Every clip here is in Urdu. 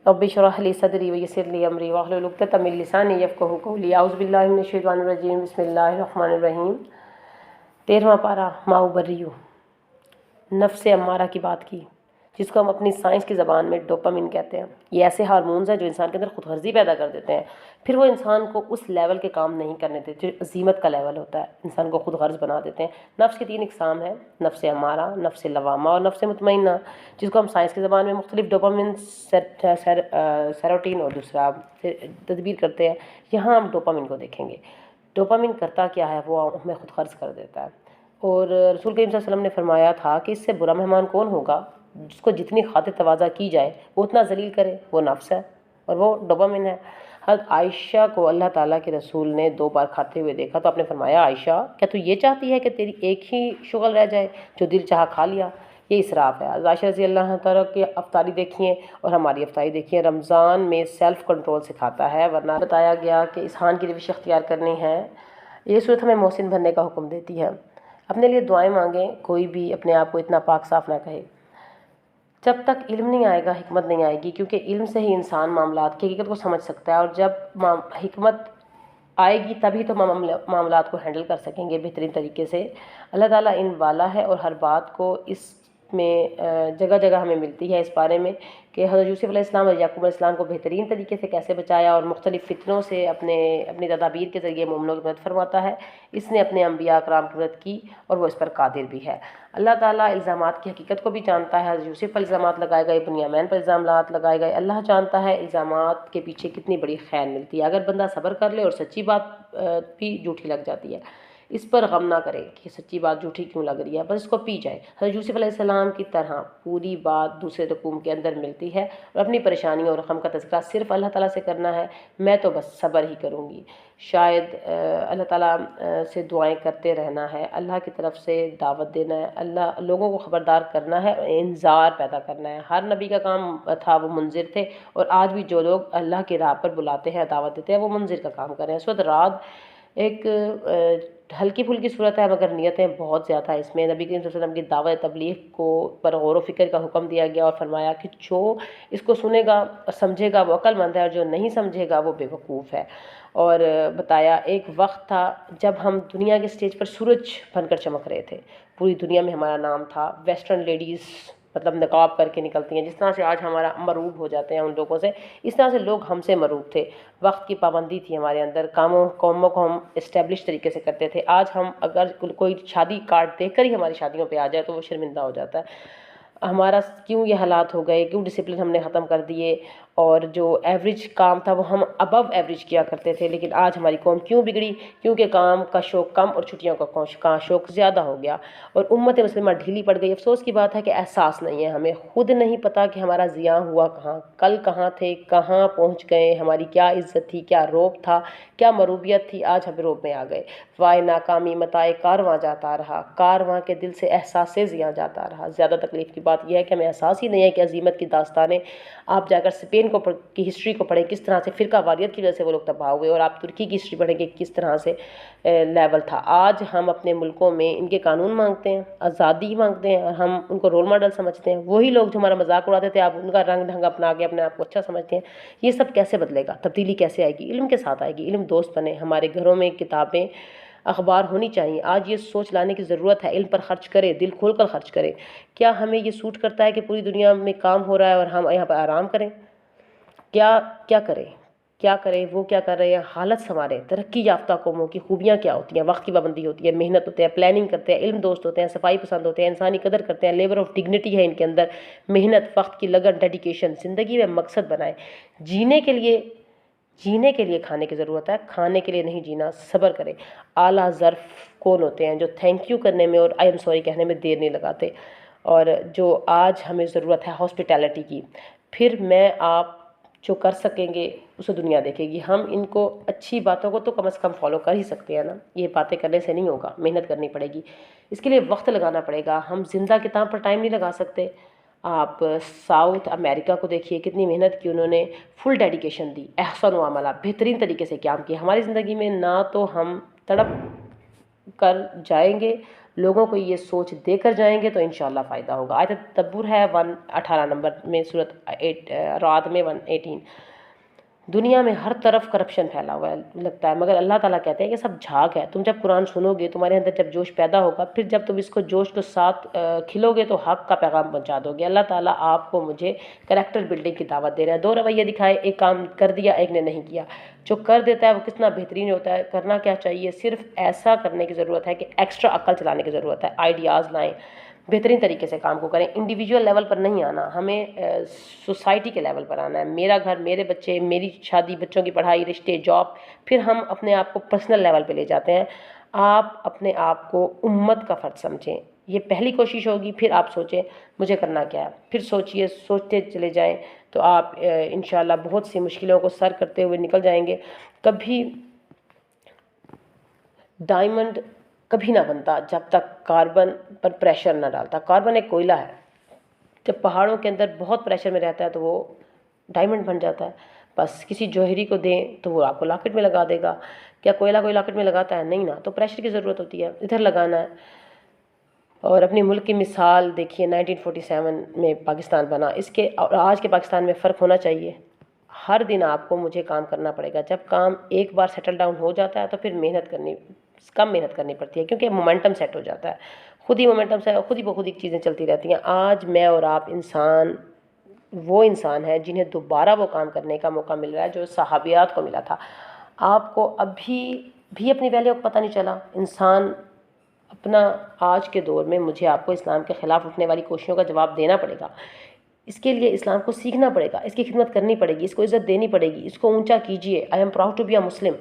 رب اشرح لی صدری ویسر لی امری واحلل عقدۃ من لسانی یفقہوا قولی اعوذ باللہ من الشیطان الرجیم بسم اللہ الرحمن الرحیم 13واں پارہ ما ابرئ نفس امارہ کی بات کی، جس کو ہم اپنی سائنس کی زبان میں ڈوپامین کہتے ہیں۔ یہ ایسے ہارمونز ہیں جو انسان کے اندر خود غرضی پیدا کر دیتے ہیں، پھر وہ انسان کو اس لیول کے کام نہیں کرنے دیتے جو عزیمت کا لیول ہوتا ہے، انسان کو خود غرض بنا دیتے ہیں۔ نفس کی 3 اقسام ہیں، نفس امارہ، نفس لوامہ اور نفس مطمئنہ، جس کو ہم سائنس کی زبان میں مختلف ڈوپامین، سیروٹین اور دوسرا تدبیر کرتے ہیں۔ یہاں ہم ڈوپامین کو دیکھیں گے۔ ڈوپامین کرتا کیا ہے؟ وہ ہمیں خود غرض کر دیتا ہے، اور رسول کریم صلی اللہ علیہ وسلم نے فرمایا تھا کہ اس سے برا مہمان کون ہوگا؟ جس کو جتنی خاطر تواضع کی جائے وہ اتنا ذلیل کرے، وہ نفس ہے اور وہ ڈوپامین ہے۔ حضرت عائشہ کو اللہ تعالیٰ کے رسول نے 2 بار کھاتے ہوئے دیکھا تو آپ نے فرمایا، عائشہ کیا تو یہ چاہتی ہے کہ تیری ایک ہی شغل رہ جائے، جو دل چاہا کھا لیا؟ یہ اسراف ہے۔ حضرت عائشہ رضی اللہ تعالیٰ کی افطاری دیکھیے اور ہماری افطاری دیکھیے، رمضان میں سیلف کنٹرول سکھاتا ہے، ورنہ بتایا گیا کہ اذہان کی روش اختیار کرنی ہے۔ یہ صورت ہمیں محسن بننے کا حکم دیتی ہے۔ اپنے لیے دعائیں مانگیں، کوئی بھی اپنے آپ کو اتنا پاک صاف نہ کہے۔ جب تک علم نہیں آئے گا حکمت نہیں آئے گی، کیونکہ علم سے ہی انسان معاملات کی حقیقت کو سمجھ سکتا ہے، اور جب حکمت آئے گی تبھی تو معاملات کو ہینڈل کر سکیں گے بہترین طریقے سے۔ اللہ تعالیٰ علم والا ہے، اور ہر بات کو اس میں جگہ جگہ ہمیں ملتی ہے اس بارے میں کہ حضرت یوسف علیہ السلام اور یعقوب علیہ السلام کو بہترین طریقے سے کیسے بچایا، اور مختلف فتنوں سے اپنی تدابیر کے ذریعے مومنوں کی مدد فرماتا ہے۔ اس نے اپنے انبیاء اکرام کی مدد کی اور وہ اس پر قادر بھی ہے۔ اللہ تعالیٰ الزامات کی حقیقت کو بھی جانتا ہے۔ حضرت یوسف پر الزامات لگائے گئے، بنیامین پر الزامات لگائے گئے، اللہ جانتا ہے الزامات کے پیچھے کتنی بڑی خیر ملتی ہے۔ اگر بندہ صبر کر لے اور سچی بات بھی جھوٹی لگ جاتی ہے، اس پر غم نہ کرے کہ سچی بات جھوٹی کیوں لگ رہی ہے، بس اس کو پی جائے۔ حضرت یوسف علیہ السلام کی طرح پوری بات دوسرے رقوم کے اندر ملتی ہے، اور اپنی پریشانیوں اور غم کا تذکرہ صرف اللہ تعالیٰ سے کرنا ہے۔ میں تو بس صبر ہی کروں گی۔ شاید اللہ تعالیٰ سے دعائیں کرتے رہنا ہے، اللہ کی طرف سے دعوت دینا ہے، اللہ لوگوں کو خبردار کرنا ہے اور انذار پیدا کرنا ہے۔ ہر نبی کا کام تھا، وہ منذر تھے، اور آج بھی جو لوگ اللہ کی راہ پر بلاتے ہیں، دعوت دیتے ہیں، وہ منذر کا کام کر رہے ہیں۔ اس وقت رات ایک ہلکی پھلکی صورت ہے، مگر نیتیں بہت زیادہ ہیں اس میں۔ نبی کریم صلی اللہ علیہ وسلم کی دعوت تبلیغ کو پر غور و فکر کا حکم دیا گیا، اور فرمایا کہ جو اس کو سنے گا اور سمجھے گا وہ عقل مند ہے، اور جو نہیں سمجھے گا وہ بے وقوف ہے۔ اور بتایا ایک وقت تھا جب ہم دنیا کے سٹیج پر سورج بن کر چمک رہے تھے، پوری دنیا میں ہمارا نام تھا۔ ویسٹرن لیڈیز مطلب نقاب کر کے نکلتی ہیں، جس طرح سے آج ہمارا مروب ہو جاتے ہیں ان لوگوں سے، اس طرح سے لوگ ہم سے مروب تھے۔ وقت کی پابندی تھی ہمارے اندر، کاموں کو ہم اسٹیبلش طریقے سے کرتے تھے۔ آج ہم اگر کوئی شادی کارڈ دیکھ کر ہی ہماری شادیوں پہ آ جائے تو وہ شرمندہ ہو جاتا ہے۔ ہمارا کیوں یہ حالات ہو گئے؟ کیوں ڈسپلن ہم نے ختم کر دیے؟ اور جو ایوریج کام تھا وہ ہم ابو ایوریج کیا کرتے تھے، لیکن آج ہماری قوم کیوں بگڑی؟ کیونکہ کام کا شوق کم اور چھٹیوں کا شوق زیادہ ہو گیا، اور امت مسلمہ ڈھیلی پڑ گئی۔ افسوس کی بات ہے کہ احساس نہیں ہے، ہمیں خود نہیں پتہ کہ ہمارا زیاں ہوا کہاں، کل کہاں تھے، کہاں پہنچ گئے، ہماری کیا عزت تھی، کیا روب تھا، کیا مروبیت تھی، آج ہم روب میں آ گئے۔ وائے ناکامی متائے کارواں جاتا رہا، کارواں کے دل سے احساس سے زیاں جاتا رہا۔ زیادہ تکلیف کی بات یہ ہے کہ ہمیں احساس ہی نہیں ہے کہ عظیمت کی داستانیں، آپ جا کر اسپین کی ہسٹری کو پڑھیں، کس طرح سے فرقہ واریت کی وجہ سے وہ لوگ تباہ ہوئے، اور آپ ترکی کی ہسٹری پڑھیں کہ کس طرح سے لیول تھا۔ آج ہم اپنے ملکوں میں ان کے قانون مانگتے ہیں، آزادی مانگتے ہیں، اور ہم ان کو رول ماڈل سمجھتے ہیں۔ وہی لوگ جو ہمارا مذاق اڑاتے تھے، آپ ان کا رنگ ڈھنگ اپنا کے اپنے آپ کو اچھا سمجھتے ہیں۔ یہ سب کیسے بدلے گا؟ تبدیلی کیسے آئے گی؟ علم کے ساتھ آئے گی۔ علم دوست بنے، ہمارے گھروں میں کتابیں اخبار ہونی چاہیے۔ آج یہ سوچ لانے کی ضرورت ہے، علم پر خرچ کرے، دل کھول کر خرچ کرے۔ کیا ہمیں یہ سوٹ کرتا ہے کہ پوری دنیا میں کام ہو رہا ہے اور ہم یہاں پر آرام کریں؟ کیا کریں؟ وہ کیا کر رہے ہیں؟ حالت سنواریں۔ ترقی یافتہ قوموں کی خوبیاں کیا ہوتی ہیں؟ وقت کی پابندی ہوتی ہے، محنت ہوتے ہیں، پلاننگ کرتے ہیں، علم دوست ہوتے ہیں، صفائی پسند ہوتے ہیں، انسانی قدر کرتے ہیں، لیبر آف ڈگنیٹی ہے ان کے اندر، محنت، وقت کی لگن، ڈیڈیکیشن۔ زندگی میں مقصد بنائیں۔ جینے کے لیے کھانے کی ضرورت ہے، کھانے کے لیے نہیں جینا۔ صبر کریں۔ اعلیٰ ظرف کون ہوتے ہیں؟ جو تھینک یو کرنے میں اور آئی ایم سوری کہنے میں دیر نہیں لگاتے، اور جو آج ہمیں ضرورت ہے ہاسپٹیلٹی کی۔ پھر میں آپ جو کر سکیں گے اسے دنیا دیکھے گی۔ ہم ان کو اچھی باتوں کو تو کم از کم فالو کر ہی سکتے ہیں نا، یہ باتیں کرنے سے نہیں ہوگا، محنت کرنی پڑے گی، اس کے لیے وقت لگانا پڑے گا۔ ہم زندہ کتاب پر ٹائم نہیں لگا سکتے۔ آپ ساؤتھ امریکہ کو دیکھیے، کتنی محنت کی انہوں نے، فل ڈیڈیکیشن دی، احسن و عملہ، بہترین طریقے سے قیام کیا۔ ہماری زندگی میں نہ تو ہم تڑپ کر جائیں گے، لوگوں کو یہ سوچ دے کر جائیں گے تو انشاءاللہ فائدہ ہوگا۔ آیت تدبر ہے 18 نمبر میں سورۃ رعد میں 118۔ دنیا میں ہر طرف کرپشن پھیلا ہوا ہے لگتا ہے، مگر اللہ تعالیٰ کہتے ہیں کہ سب جھاگ ہے۔ تم جب قرآن سنو گے، تمہارے اندر جب جوش پیدا ہوگا، پھر جب تم اس کو جوش کے ساتھ کھلو گے تو حق کا پیغام پہنچا دو گے۔ اللہ تعالیٰ آپ کو مجھے کریکٹر بلڈنگ کی دعوت دے رہے ہیں۔ دو رویے دکھائے، ایک کام کر دیا، ایک نے نہیں کیا۔ جو کر دیتا ہے وہ کتنا بہترین ہوتا ہے۔ کرنا کیا چاہیے؟ صرف ایسا کرنے کی ضرورت ہے کہ ایکسٹرا عقل چلانے کی ضرورت ہے، آئیڈیاز لائیں، بہترین طریقے سے کام کو کریں۔ انڈیویجول لیول پر نہیں آنا، ہمیں سوسائٹی کے لیول پر آنا ہے۔ میرا گھر، میرے بچے، میری شادی، بچوں کی پڑھائی، رشتے، جاب، پھر ہم اپنے آپ کو پرسنل لیول پہ لے جاتے ہیں۔ آپ اپنے آپ کو امت کا فرد سمجھیں، یہ پہلی کوشش ہوگی۔ پھر آپ سوچیں مجھے کرنا کیا ہے، پھر سوچئے، سوچتے چلے جائیں تو آپ انشاءاللہ بہت سی مشکلوں کو سر کرتے ہوئے نکل جائیں گے۔ کبھی ڈائمنڈ کبھی نہ بنتا جب تک کاربن پر پریشر نہ ڈالتا۔ کاربن ایک کوئلہ ہے، جب پہاڑوں کے اندر بہت پریشر میں رہتا ہے تو وہ ڈائمنڈ بن جاتا ہے۔ بس کسی جوہری کو دیں تو وہ آپ کو لاکٹ میں لگا دے گا۔ کیا کوئلہ کوئی لاکٹ میں لگاتا ہے؟ نہیں نا، تو پریشر کی ضرورت ہوتی ہے، ادھر لگانا ہے۔ اور اپنی ملک کی مثال دیکھیے، 1947 میں پاکستان بنا، اس کے اور آج کے پاکستان میں فرق ہونا چاہیے۔ ہر دن آپ کو مجھے کام کرنا پڑے گا۔ جب کام ایک بار سیٹل ڈاؤن ہو جاتا ہے تو پھر کم محنت کرنی پڑتی ہے، کیونکہ مومنٹم سیٹ ہو جاتا ہے، خود ہی مومنٹم سے خود ہی بخود چیزیں چلتی رہتی ہیں۔ آج میں اور آپ وہ انسان ہے جنہیں دوبارہ وہ کام کرنے کا موقع مل رہا ہے جو صحابیات کو ملا تھا۔ آپ کو ابھی بھی اپنی ویلیو کو پتہ نہیں چلا۔ انسان اپنا آج کے دور میں مجھے آپ کو اسلام کے خلاف اٹھنے والی کوششوں کا جواب دینا پڑے گا۔ اس کے لیے اسلام کو سیکھنا پڑے گا، اس کی خدمت کرنی پڑے گی، اس کو عزت دینی پڑے گی، اس کو اونچا کیجئے۔ I am proud to be a Muslim,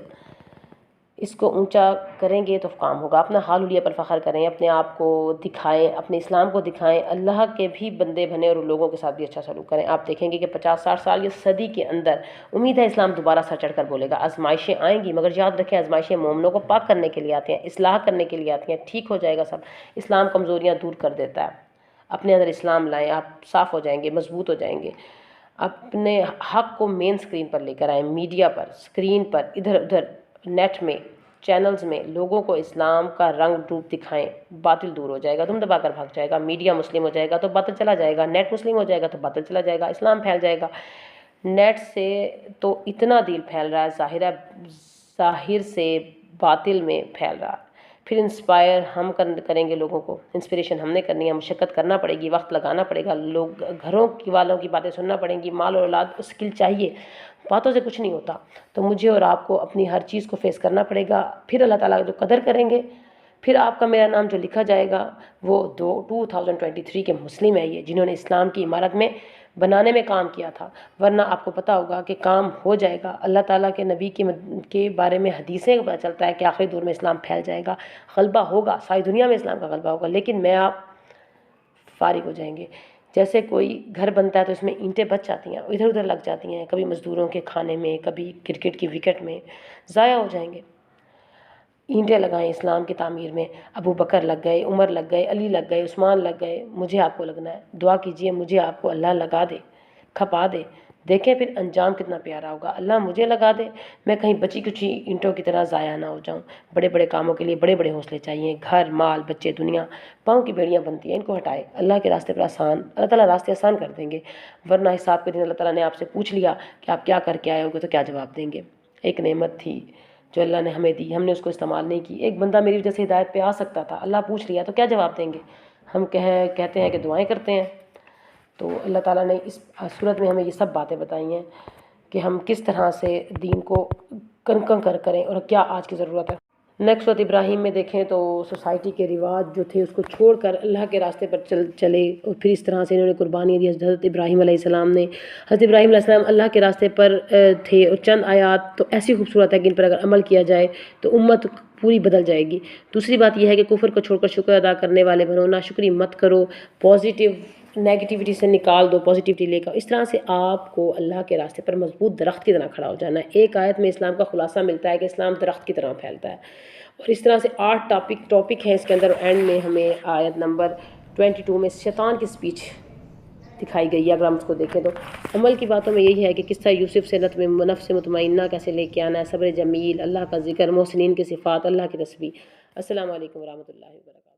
اس کو اونچا کریں گے تو کام ہوگا۔ اپنا حال حلیہ پر فخر کریں، اپنے آپ کو دکھائیں، اپنے اسلام کو دکھائیں، اللہ کے بھی بندے بنیں اور لوگوں کے ساتھ بھی اچھا سلوک کریں۔ آپ دیکھیں گے کہ 50-60 سال یہ صدی کے اندر امید ہے اسلام دوبارہ سر چڑھ کر بولے گا۔ آزمائشیں آئیں گی، مگر یاد رکھیں آزمائشیں مومنوں کو پاک کرنے کے لیے آتی ہیں، اصلاح کرنے کے لیے آتی ہیں۔ ٹھیک ہو جائے گا سب، اسلام کمزوریاں دور کر دیتا ہے۔ اپنے اندر اسلام لائیں، آپ صاف ہو جائیں گے، مضبوط ہو جائیں گے۔ اپنے حق کو مین سکرین پر لے کر آئیں، میڈیا پر، سکرین پر، ادھر ادھر نیٹ میں، چینلز میں لوگوں کو اسلام کا رنگ روپ دکھائیں۔ باطل دور ہو جائے گا، دم دبا کر بھاگ جائے گا۔ میڈیا مسلم ہو جائے گا تو باطل چلا جائے گا، نیٹ مسلم ہو جائے گا تو باطل چلا جائے گا، اسلام پھیل جائے گا۔ نیٹ سے تو اتنا دل پھیل رہا ہے، ظاہر سے باطل میں پھیل رہا ہے۔ پھر انسپائر ہم کریں گے لوگوں کو، انسپریشن ہم نے کرنی ہے، مشقت کرنا پڑے گی، وقت لگانا پڑے گا، لوگ گھروں کی والوں کی باتیں سننا پڑیں گی، مال اور اولاد اسکل چاہیے، باتوں سے کچھ نہیں ہوتا۔ تو مجھے اور آپ کو اپنی ہر چیز کو فیس کرنا پڑے گا۔ پھر اللہ تعالیٰ جو قدر کریں گے، پھر آپ کا میرا نام جو لکھا جائے گا وہ 2023 کے مسلم ہیں یہ، جنہوں نے اسلام کی عمارت میں بنانے میں کام کیا تھا۔ ورنہ آپ کو پتہ ہوگا کہ کام ہو جائے گا۔ اللہ تعالیٰ کے نبی کے بارے میں حدیثیں پتہ چلتا ہے کہ آخری دور میں اسلام پھیل جائے گا، غلبہ ہوگا، ساری دنیا میں اسلام کا غلبہ ہوگا، لیکن میں آپ فارغ ہو جائیں گے۔ جیسے کوئی گھر بنتا ہے تو اس میں اینٹیں بچ جاتی ہیں، ادھر ادھر لگ جاتی ہیں، کبھی مزدوروں کے کھانے میں، کبھی کرکٹ کی وکٹ میں، ضائع ہو جائیں گے۔ اینٹیں لگائیں اسلام کی تعمیر میں، ابو بکر لگ گئے، عمر لگ گئے، علی لگ گئے، عثمان لگ گئے، مجھے آپ کو لگنا ہے۔ دعا کیجئے مجھے آپ کو اللہ لگا دے، کھپا دے، دیکھیں پھر انجام کتنا پیارا ہوگا۔ اللہ مجھے لگا دے، میں کہیں بچی کچی اینٹوں کی طرح ضائع نہ ہو جاؤں۔ بڑے بڑے کاموں کے لیے بڑے بڑے حوصلے چاہیے، گھر، مال، بچے، دنیا، پاؤں کی بیڑیاں بنتی ہیں، ان کو ہٹائے، اللہ کے راستے پر اللہ تعالیٰ راستے آسان کر دیں گے۔ ورنہ حساب کے دن اللہ تعالیٰ نے آپ سے پوچھ لیا کہ آپ کیا کر کے آئے ہوگے تو کیا جواب دیں گے؟ ایک نعمت تھی جو اللہ نے ہمیں دی، ہم نے اس کو استعمال نہیں کی۔ ایک بندہ میری وجہ سے ہدایت پہ آ سکتا تھا، اللہ پوچھ لیا تو کیا جواب دیں گے؟ ہم کہتے ہیں کہ دعائیں کرتے ہیں۔ تو اللہ تعالیٰ نے اس صورت میں ہمیں یہ سب باتیں بتائی ہیں کہ ہم کس طرح سے دین کو کنکن کریں اور کیا آج کی ضرورت ہے۔ نیکسٹ سورۃ ابراہیم میں دیکھیں تو سوسائٹی کے رواج جو تھے اس کو چھوڑ کر اللہ کے راستے پر چلے، اور پھر اس طرح سے انہوں نے قربانی دی۔ حضرت ابراہیم علیہ السلام علیہ السلام اللہ کے راستے پر تھے، اور چند آیات تو ایسی خوبصورت ہے کہ ان پر اگر عمل کیا جائے تو امت پوری بدل جائے گی۔ دوسری بات یہ ہے کہ کفر کو چھوڑ کر شکر ادا کرنے والے بنو، ناشکری مت کرو، پازیٹیو نیگیٹیوٹی سے نکال دو، پازیٹیوٹی لے کر۔ اس طرح سے آپ کو اللہ کے راستے پر مضبوط درخت کی طرح کھڑا ہو جانا ہے۔ ایک آیت میں اسلام کا خلاصہ ملتا ہے کہ اسلام درخت کی طرح پھیلتا ہے، اور اس طرح سے 8 ٹاپک ہیں اس کے اندر۔ اینڈ میں ہمیں آیت نمبر 22 میں شیطان کی سپیچ دکھائی گئی ہے۔ اگر ہم اس کو دیکھیں تو عمل کی باتوں میں یہی ہے کہ کس طرح یوسف سے نفس مطمئنہ کیسے لے کے آنا ہے، صبر جمیل، اللہ کا ذکر، محسنین کی صفات، اللہ کی تسبیح۔ السلام علیکم ورحمۃ اللہ وبرکاتہ۔